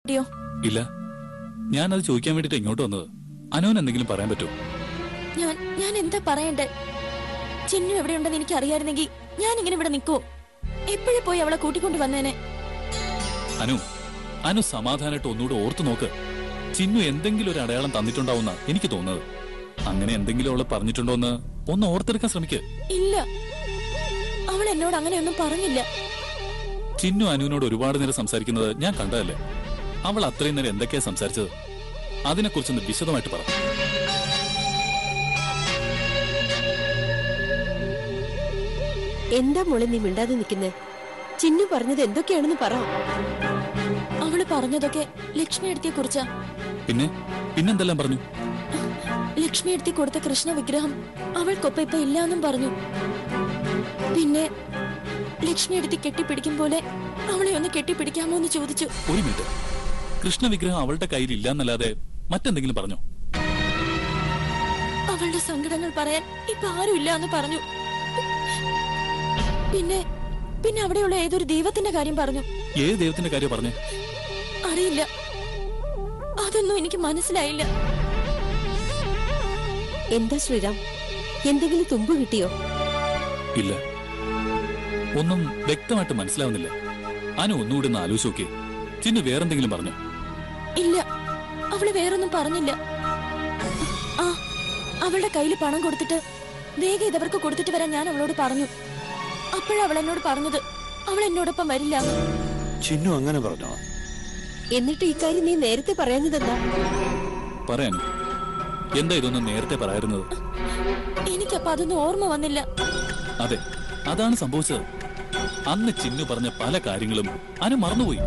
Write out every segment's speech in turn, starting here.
കിട്ടിയോ? ഇല്ല, ഞാനത് ചോദിക്കാൻ വേണ്ടിട്ട് ഇങ്ങോട്ട് വന്നത്. അനുവിന് എന്തെങ്കിലും പറയാൻ പറ്റുമോ? ഞാൻ എന്താ പറയണ്ടേ? ചിന്നു എവിടെയുണ്ടെന്ന് എനിക്ക് അറിയായിരുന്നെങ്കിൽ ഞാൻ ഇങ്ങനെ ഇവിടെ നിൽക്കോ? എപ്പോഴും പോയി അവളെ കൂട്ടിക്കൊണ്ട് വന്നേനെ. അനു സമാധാനമായിട്ട് ഒന്നുകൂടെ ഓർത്തു നോക്ക്. ചിന്നു എന്തെങ്കിലും ഒരു അടയാളം തന്നിട്ടുണ്ടാവുന്ന എനിക്ക് തോന്നുന്നത്. അങ്ങനെ എന്തെങ്കിലും അവള് പറഞ്ഞിട്ടുണ്ടോ എന്ന് ഒന്ന് ഓർത്തെടുക്കാൻ ശ്രമിക്ക്. ഇല്ല, അവൾ എന്നോട് അങ്ങനെയൊന്നും പറഞ്ഞില്ല. ചിന്നു അനുവിനോട് ഒരുപാട് നേരം സംസാരിക്കുന്നത് ഞാൻ കണ്ടതല്ലേ. അവൾ അത്രയും നേരം എന്തൊക്കെയാ സംസാരിച്ചത്? അതിനെക്കുറിച്ചൊന്ന് വിശദമായിട്ട് പറ. എന്താ മോളെ നീ മിണ്ടാതെ നിൽക്കുന്നേ? ചിന്നു പറഞ്ഞത് എന്തൊക്കെയാണെന്ന് പറ. അവള് പറഞ്ഞതൊക്കെ ലക്ഷ്മി എടുത്തിയെ കുറിച്ചാ. പിന്നെന്തെല്ലാം പറഞ്ഞു? ലക്ഷ്മി എടുത്തി കൊടുത്ത കൃഷ്ണ വിഗ്രഹം അവൾക്കൊപ്പം ഇപ്പൊ ഇല്ലാന്നും പറഞ്ഞു. പിന്നെ ലക്ഷ്മി എടുത്തി കെട്ടിപ്പിടിക്കും പോലെ അവളെ ഒന്ന് കെട്ടിപ്പിടിക്കാമോ എന്ന് ചോദിച്ചു. ഒരു മിനിറ്റ്, കൃഷ്ണ വിഗ്രഹം അവളുടെ കയ്യിൽ ഇല്ലാന്നല്ലാതെ മറ്റെന്തെങ്കിലും പറഞ്ഞോ? അവളുടെ സങ്കടങ്ങൾ പറയാൻ ഇപ്പൊ ആരും ഇല്ല എന്ന് പറഞ്ഞു. പിന്നെ അവിടെയുള്ള ഏതൊരു ദൈവത്തിന്റെ കാര്യം പറഞ്ഞു. ഏത് ദൈവത്തിന്റെ കാര്യം പറഞ്ഞു? അറിയില്ല, അതൊന്നും എനിക്ക് മനസ്സിലായില്ല. എന്താ ശ്രീറാം, എന്തെങ്കിലും തുമ്പ് കിട്ടിയോ? ഇല്ല, ഒന്നും വ്യക്തമായിട്ട് മനസ്സിലാവുന്നില്ല. അനു ഒന്നുകൂടി ഒന്ന് ആലോചിച്ച് നോക്കി. ചിന്നു വേറെന്തെങ്കിലും പറഞ്ഞു? ഇല്ല, അവള് വേറൊന്നും പറഞ്ഞില്ല. ആ, അവളുടെ കയ്യിൽ പണം കൊടുത്തിട്ട് വേഗം ഇതവർക്ക് കൊടുത്തിട്ട് വരാൻ ഞാൻ അവളോട് പറഞ്ഞു. അപ്പോഴവൾ എന്നോട് പറഞ്ഞത് അവൾ എന്നോടൊപ്പം വരില്ല. ചിന്നു അങ്ങനെ പറഞ്ഞോ? എന്നിട്ട് ഈ കാര്യം നീ നേരത്തെ പറയാഞ്ഞതെന്താ? പറയാനോ? എന്താ ഇതൊന്നും നേരത്തെ പറയാറുന്നത്? എനിക്കപ്പോ അതൊന്നും ഓർമ്മ വന്നില്ല. അതെ, അതാണ് സംഭവിച്ചത്. അന്ന് ചിന്നു പറഞ്ഞ പല കാര്യങ്ങളും അനു മറന്നുപോയി.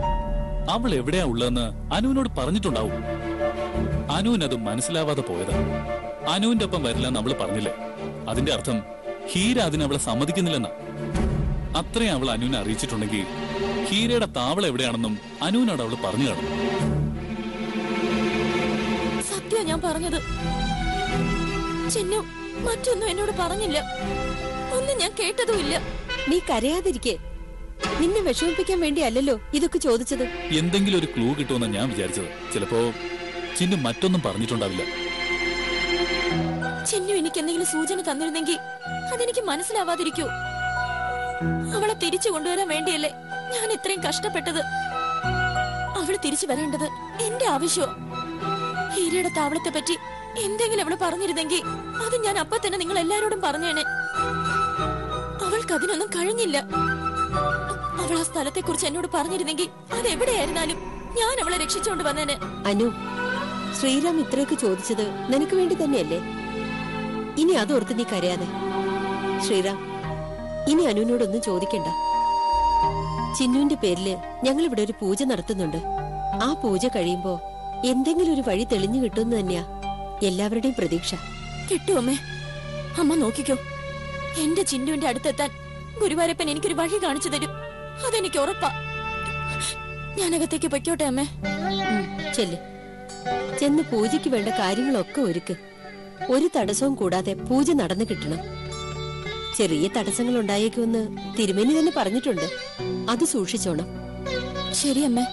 അവൾ എവിടെയാ ഉള്ളതെന്ന് അനുവിനോട് പറഞ്ഞിട്ടുണ്ടാവും. അനുവിനത് മനസ്സിലാവാതെ പോയതാ. അനുവിന്റെ ഒപ്പം വരില്ലെന്ന് അവള് പറഞ്ഞില്ലേ? അതിന്റെ അർത്ഥം ഹീര അതിന് അവളെ സമ്മതിക്കുന്നില്ലെന്നാ. അത്രയും അവൾ അനുവിനെ അറിയിച്ചിട്ടുണ്ടെങ്കിൽ ഹീരയുടെ താവളം എവിടെയാണെന്നും അനുവിനോട് അവള് പറഞ്ഞു കാണും. സത്യം ഞാൻ പറഞ്ഞത്. ചിന്നു മറ്റൊന്നും എന്നോട് പറഞ്ഞില്ല. ഒന്നും ഞാൻ കേട്ടതുമില്ല. നീ കരയാതിരിക്കേ. നിന്നെ വിഷമിപ്പിക്കാൻ വേണ്ടിയല്ലോ ഇതൊക്കെ ചോദിച്ചത്. എന്തെങ്കിലും ഒരു ക്ലൂ കിട്ടുമെന്ന് ഞാൻ വിചാരിച്ചത്. ചിലപ്പോ ചിന്നു മറ്റൊന്നും പറഞ്ഞിട്ടുണ്ടാവില്ല. ചിന്നു എനിക്ക് എന്തെങ്കിലും സൂചന തന്നിരുന്നെങ്കിൽ അതെനിക്ക് മനസ്സിലാവാതിരിക്കൂ. അവളെ തിരിച്ചു കൊണ്ടുവരാൻ വേണ്ടിയല്ലേ ഞാൻ ഇത്രയും കഷ്ടപ്പെട്ടത്. അവള് തിരിച്ചു വരേണ്ടത് എന്റെ ആവശ്യമാണ്. ഹീരയുടെ താവളത്തെ പറ്റി എന്തെങ്കിലും അവള് പറഞ്ഞിരുന്നെങ്കിൽ അത് ഞാൻ അപ്പൊ തന്നെ നിങ്ങൾ എല്ലാരോടും പറഞ്ഞേനെ. അവൾക്ക് അതിനൊന്നും കഴിഞ്ഞില്ല. അവൾ ആ സ്ഥലത്തെ കുറിച്ച് എന്നോട് പറഞ്ഞിരുന്നെങ്കിൽ അതെവിടെയായിരുന്നാലും ഞാൻ അവളെ രക്ഷിച്ചുകൊണ്ട് വന്നേനെ. അനു, ശ്രീറാം ഇത്രയൊക്കെ ചോദിച്ചത് നിനക്ക് വേണ്ടി തന്നെയല്ലേ? ഇനി അതോർത്ത് നീ കരയാതെ. ശ്രീറാം, ഇനി അനുവിനോടൊന്നും ചോദിക്കണ്ട. ചിന്നുവിന്റെ പേരില് ഞങ്ങൾ ഇവിടെ ഒരു പൂജ നടത്തുന്നുണ്ട്. ആ പൂജ കഴിയുമ്പോ എന്തെങ്കിലും ഒരു വഴി തെളിഞ്ഞു കിട്ടുമെന്ന് തന്നെയാ എല്ലാവരുടെയും പ്രതീക്ഷ. കിട്ടുമേ? അമ്മ നോക്കിക്കോ, എന്റെ ചിന്നുവിന്റെ അടുത്തെത്താൻ ഗുരുവായൂരപ്പൻ എനിക്കൊരു വഴി കാണിച്ചു തരും. അതെനിക്ക് ഉറപ്പാ. ഞാനകത്തേക്ക് പൊയ്ക്കോട്ടെ അമ്മേ? ചെല്ല്, ചെന്ന് പൂജയ്ക്ക് വേണ്ട കാര്യങ്ങളൊക്കെ ഒരുക്ക്. ഒരു തടസ്സവും കൂടാതെ പൂജ നടന്നു കിട്ടണം. ചെറിയ തടസ്സങ്ങൾ ഉണ്ടായേക്കുമെന്ന് തിരുമേനി തന്നെ പറഞ്ഞിട്ടുണ്ട്. അത് സൂക്ഷിച്ചോണം. ശരി അമ്മേ.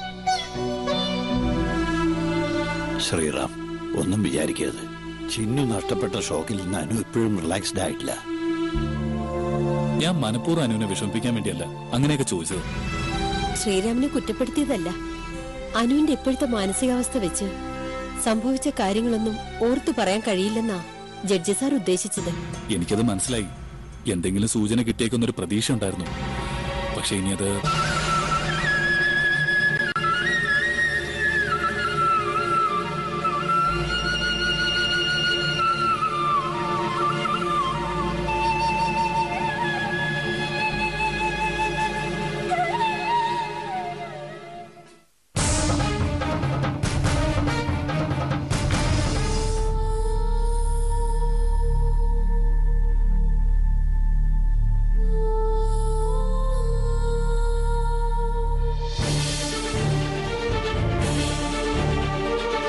ശ്രീറാം, ഒന്നും വിചാരിക്കരുത്. ചിന്നു നഷ്ടപ്പെട്ട ഷോക്കിൽ നിന്ന് അനു ഇപ്പോഴും റിലാക്സ്ഡ് ആയിട്ടില്ല. ഞാൻ മനഃപൂർവ്വം അനുവിനെ വിഷമിപ്പിക്കാൻ വേണ്ടിയല്ല അങ്ങനെയൊക്കെ ചോദിച്ചത്. ശ്രീറാമിനെ കുറ്റപ്പെടുത്തിയതല്ല. അനുവിന്റെ ഇപ്പോഴത്തെ മാനസികാവസ്ഥ വെച്ച് സംഭവിച്ച കാര്യങ്ങളൊന്നും ഓർത്തു പറയാൻ കഴിയില്ലെന്നാ ജഡ്ജി സാർ ഉദ്ദേശിച്ചത്. എനിക്കത് മനസ്സിലായി. എന്തെങ്കിലും സൂചന കിട്ടിയേക്കുന്നൊരു പ്രതീക്ഷ ഉണ്ടായിരുന്നു. പക്ഷെ ഇനി അത്